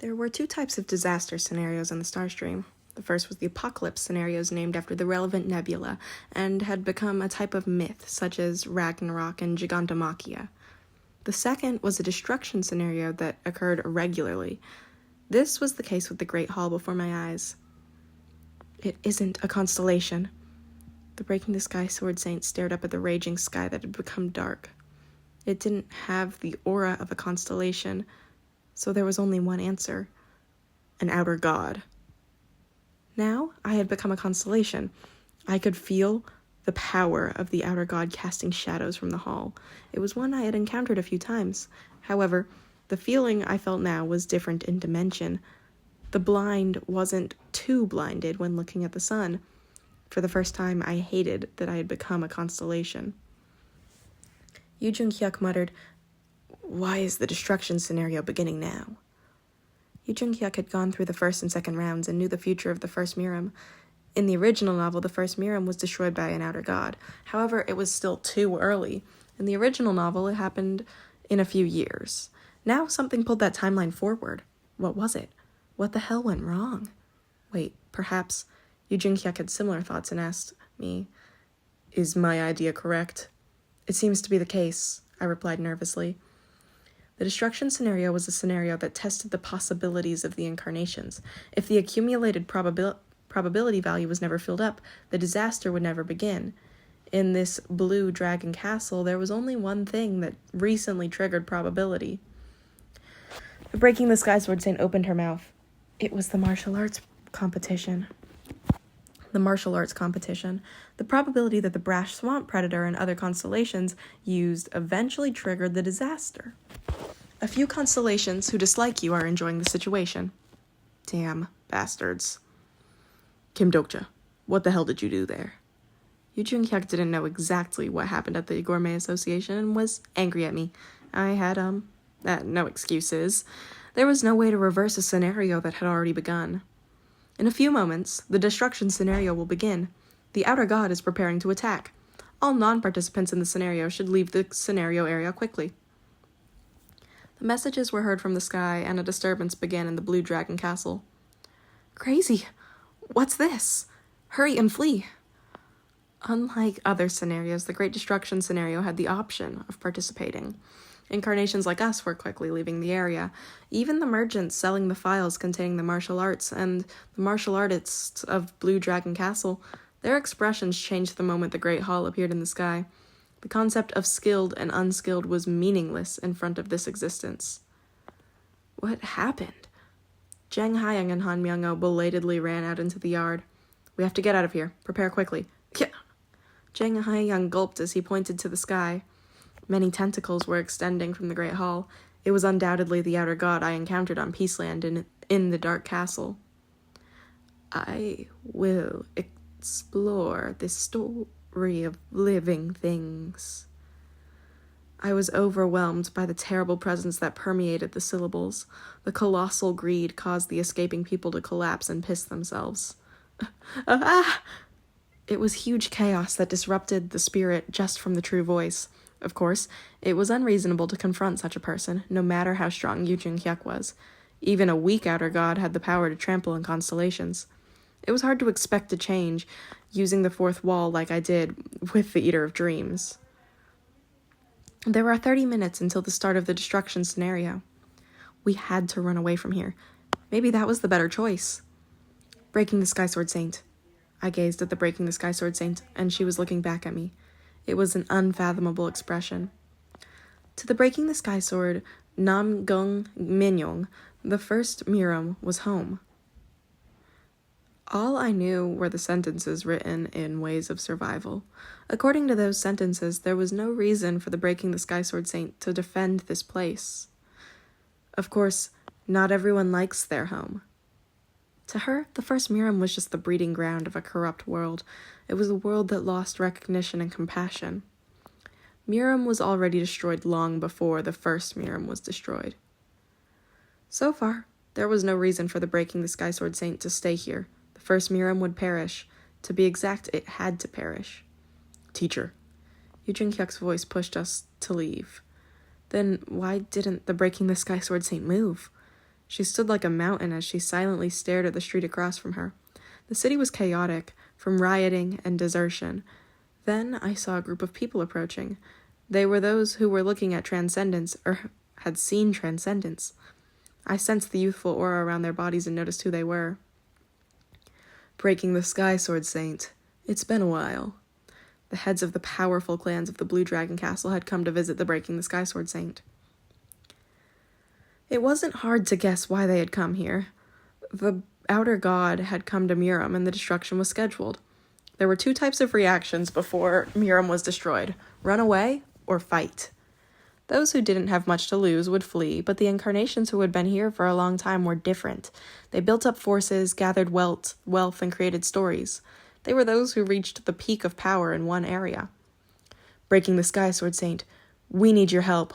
There were two types of disaster scenarios in the Starstream. The first was the apocalypse scenarios named after the relevant nebula and had become a type of myth, such as Ragnarok and Gigantomachia. The second was a destruction scenario that occurred irregularly. This was the case with the Great Hall before my eyes. It isn't a constellation. The Breaking the Sky Sword Saint stared up at the raging sky that had become dark. It didn't have the aura of a constellation, so there was only one answer: an outer god. Now I had become a constellation. I could feel the power of the outer god casting shadows from the hall. It was one I had encountered a few times. However, the feeling I felt now was different in dimension. The blind wasn't too blinded when looking at the sun. For the first time, I hated that I had become a constellation. Yu Jung-hyuk muttered, "Why is the destruction scenario beginning now?" Yu Jung-hyuk had gone through the first and second rounds and knew the future of the first Murim. In the original novel, the first Murim was destroyed by an outer god. However, it was still too early. In the original novel, it happened in a few years. Now something pulled that timeline forward. What was it? What the hell went wrong? Wait, perhaps Yu Jung-hyuk had similar thoughts and asked me, "Is my idea correct?" "It seems to be the case," I replied nervously. The destruction scenario was a scenario that tested the possibilities of the incarnations. If the accumulated probability value was never filled up, the disaster would never begin. In this blue dragon castle, there was only one thing that recently triggered probability. The Breaking the Sky Sword Saint opened her mouth. It was the martial arts competition. The probability that the brash swamp predator and other constellations used eventually triggered the disaster. A few constellations who dislike you are enjoying the situation. Damn bastards. Kim Dokja, what the hell did you do there? Yu Jung-hyuk didn't know exactly what happened at the Gourmet Association and was angry at me. I had, no excuses. There was no way to reverse a scenario that had already begun. In a few moments, the destruction scenario will begin. The outer god is preparing to attack. All non-participants in the scenario should leave the scenario area quickly. The messages were heard from the sky, and a disturbance began in the Blue Dragon Castle. Crazy! What's this? Hurry and flee! Unlike other scenarios, the Great Destruction scenario had the option of participating. Incarnations like us were quickly leaving the area. Even the merchants selling the files containing the martial arts and the martial artists of Blue Dragon Castle, their expressions changed the moment the Great Hall appeared in the sky. The concept of skilled and unskilled was meaningless in front of this existence. What happened? Jang Haiyang and Han Myung-oh belatedly ran out into the yard. "We have to get out of here. Prepare quickly." "Yeah." Jang Haiyang gulped as he pointed to the sky. Many tentacles were extending from the Great Hall. It was undoubtedly the outer god I encountered on Peaceland in the Dark Castle. I will explore this story of living things. I was overwhelmed by the terrible presence that permeated the syllables. The colossal greed caused the escaping people to collapse and piss themselves. It was huge chaos that disrupted the spirit just from the true voice. Of course, it was unreasonable to confront such a person, no matter how strong Yu Jung-hyuk was. Even a weak outer god had the power to trample in constellations. It was hard to expect a change, using the fourth wall like I did with the Eater of Dreams. There were 30 minutes until the start of the destruction scenario. We had to run away from here. Maybe that was the better choice. Breaking the Sky Sword Saint. I gazed at the Breaking the Sky Sword Saint, and she was looking back at me. It was an unfathomable expression. To the Breaking the Sky Sword, Namgung Minyong, the first Murim was home. All I knew were the sentences written in Ways of Survival. According to those sentences, there was no reason for the Breaking the Sky Sword Saint to defend this place. Of course, not everyone likes their home. To her, the first Murim was just the breeding ground of a corrupt world. It was a world that lost recognition and compassion. Murim was already destroyed long before the first Murim was destroyed. So far, there was no reason for the Breaking the Sky Sword Saint to stay here. The first Murim would perish. To be exact, it had to perish. "Teacher." Yu Jung-hyuk's voice pushed us to leave. Then why didn't the Breaking the Sky Sword Saint move? She stood like a mountain as she silently stared at the street across from her. The city was chaotic, from rioting and desertion. Then I saw a group of people approaching. They were those who were looking at transcendence, or had seen transcendence. I sensed the youthful aura around their bodies and noticed who they were. Breaking the Sky Sword Saint. It's been a while. The heads of the powerful clans of the Blue Dragon Castle had come to visit the Breaking the Sky Sword Saint. It wasn't hard to guess why they had come here. The outer god had come to Murim and the destruction was scheduled. There were 2 types of reactions before Murim was destroyed: run away or fight. Those who didn't have much to lose would flee, but the incarnations who had been here for a long time were different. They built up forces, gathered wealth, and created stories. They were those who reached the peak of power in one area. Breaking the Sky Sword Saint, we need your help.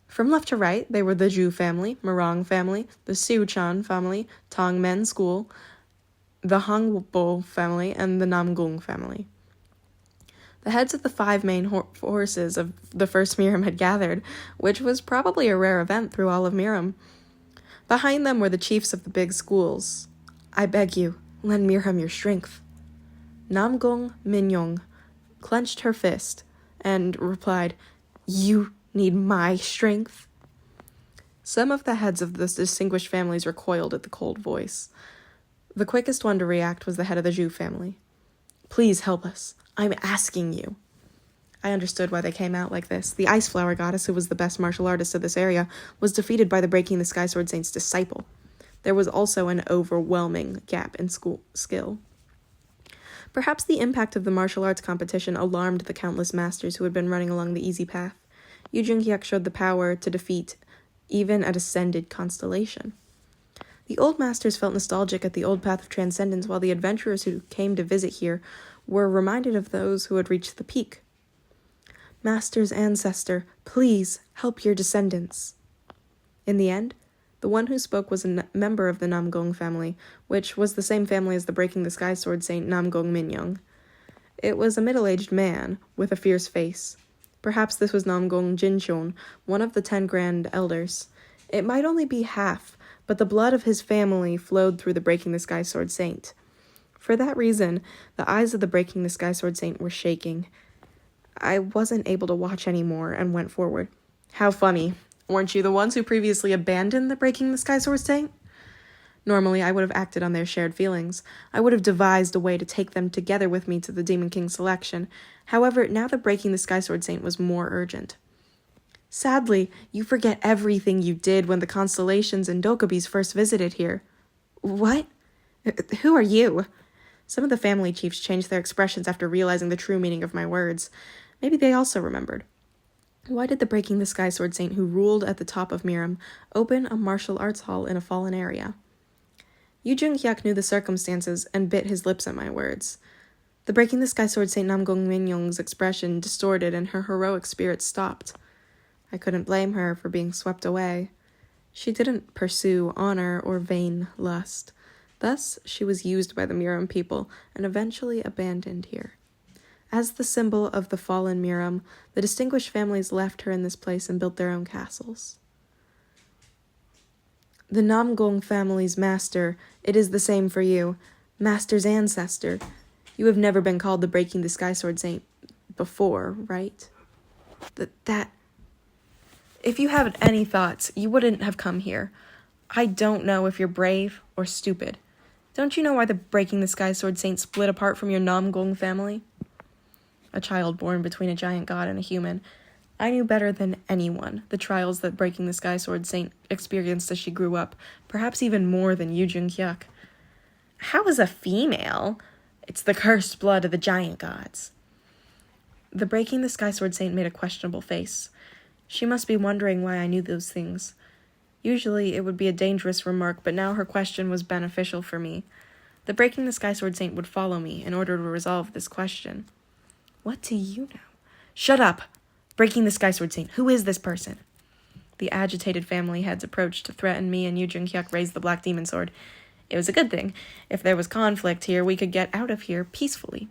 From left to right, they were the Zhu family, Murong family, the Siuchan family, Tongmen school, the Hangbo family, and the Namgung family. The heads of the 5 main forces of the first Murim had gathered, which was probably a rare event through all of Murim. Behind them were the chiefs of the big schools. I beg you, lend Murim your strength. Namgung Minyong clenched her fist and replied, You need my strength? Some of the heads of the distinguished families recoiled at the cold voice. The quickest one to react was the head of the Zhu family. Please help us. I'm asking you. I understood why they came out like this. The Ice Flower Goddess, who was the best martial artist of this area, was defeated by the Breaking the Sky Sword Saint's disciple. There was also an overwhelming gap in skill. Perhaps the impact of the martial arts competition alarmed the countless masters who had been running along the easy path. Yu Jinghyuk showed the power to defeat even a descended constellation. The old masters felt nostalgic at the old path of transcendence, while the adventurers who came to visit here were reminded of those who had reached the peak. Master's ancestor, please help your descendants. In the end, the one who spoke was a member of the Namgung family, which was the same family as the Breaking the Sky Sword Saint Namgung Minyong. It was a middle-aged man with a fierce face. Perhaps this was Namgung Jinchon, one of the 10 Grand Elders. It might only be half, but the blood of his family flowed through the Breaking the Sky Sword Saint. For that reason, the eyes of the Breaking the Sky Sword Saint were shaking. I wasn't able to watch anymore and went forward. How funny. Weren't you the ones who previously abandoned the Breaking the Sky Sword Saint? Normally, I would have acted on their shared feelings. I would have devised a way to take them together with me to the Demon King selection. However, now the Breaking the Sky Sword Saint was more urgent. Sadly, you forget everything you did when the constellations and Dokubis first visited here. What? Who are you? Some of the family chiefs changed their expressions after realizing the true meaning of my words. Maybe they also remembered. Why did the Breaking the Sky Sword Saint who ruled at the top of Murim open a martial arts hall in a fallen area? Yu Jinghyuk knew the circumstances and bit his lips at my words. The Breaking the Sky Sword Saint Namgung Minyong's expression distorted and her heroic spirit stopped. I couldn't blame her for being swept away. She didn't pursue honor or vain lust. Thus, she was used by the Murim people and eventually abandoned here. As the symbol of the fallen Murim, the distinguished families left her in this place and built their own castles. The Namgung family's master, it is the same for you. Master's ancestor. You have never been called the Breaking the Sky Sword Saint before, right? If you had any thoughts, you wouldn't have come here. I don't know if you're brave or stupid. Don't you know why the Breaking the Sky Sword Saint split apart from your Namgung family? A child born between a giant god and a human, I knew better than anyone the trials that Breaking the Sky Sword Saint experienced as she grew up, perhaps even more than Yu Jinghyuk. How is a female? It's the cursed blood of the giant gods. The Breaking the Sky Sword Saint made a questionable face. She must be wondering why I knew those things. Usually it would be a dangerous remark, but now her question was beneficial for me. The Breaking the Sky Sword Saint would follow me in order to resolve this question. What do you know? Shut up! Breaking the Sky Sword Saint, who is this person? The agitated family heads approached to threaten me, and Yu Jinghyuk raised the Black Demon Sword. It was a good thing. If there was conflict here, we could get out of here peacefully.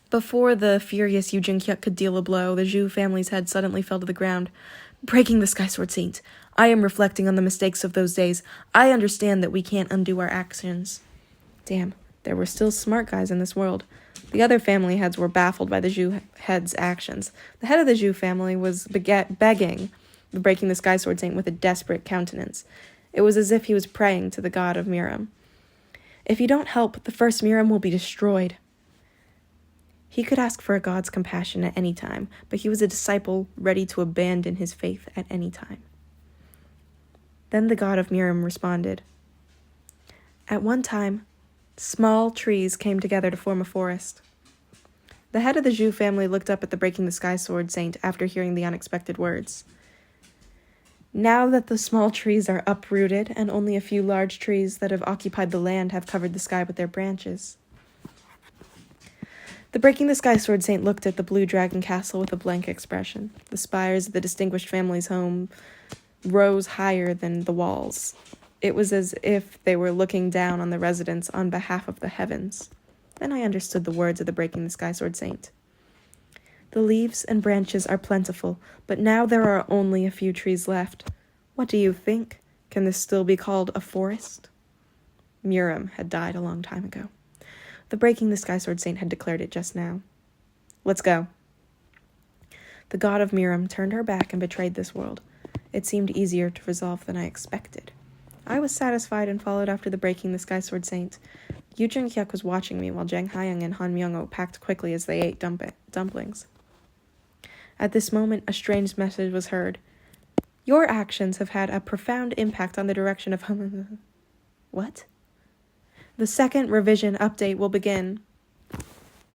Before the furious Yu Jinghyuk could deal a blow, the Zhu family's head suddenly fell to the ground. Breaking the Sky Sword Saint. I am reflecting on the mistakes of those days. I understand that we can't undo our actions. Damn, there were still smart guys in this world. The other family heads were baffled by the Zhu head's actions. The head of the Zhu family was begging the Breaking the Sky Sword Saint with a desperate countenance. It was as if he was praying to the god of Murim. If you don't help, the first Murim will be destroyed. He could ask for a god's compassion at any time, but he was a disciple ready to abandon his faith at any time. Then the god of Murim responded. At one time, small trees came together to form a forest. The head of the Zhu family looked up at the Breaking the Sky Sword Saint after hearing the unexpected words. Now that the small trees are uprooted and only a few large trees that have occupied the land have covered the sky with their branches. The Breaking the Sky Sword Saint looked at the blue dragon castle with a blank expression. The spires of the distinguished family's home rose higher than the walls. It was as if they were looking down on the residents on behalf of the heavens. Then I understood the words of the Breaking the Sky Sword Saint. The leaves and branches are plentiful, but now there are only a few trees left. What do you think? Can this still be called a forest? Murim had died a long time ago. The Breaking the Sky Sword Saint had declared it just now. Let's go. The god of Murim turned her back and betrayed this world. It seemed easier to resolve than I expected. I was satisfied and followed after the Breaking the Sky Sword Saint. Yu Jung-hyuk was watching me while Jang Hayoung and Han Myung-oh packed quickly as they ate dumplings. At this moment, a strange message was heard. Your actions have had a profound impact on the direction of... What? The second revision update will begin.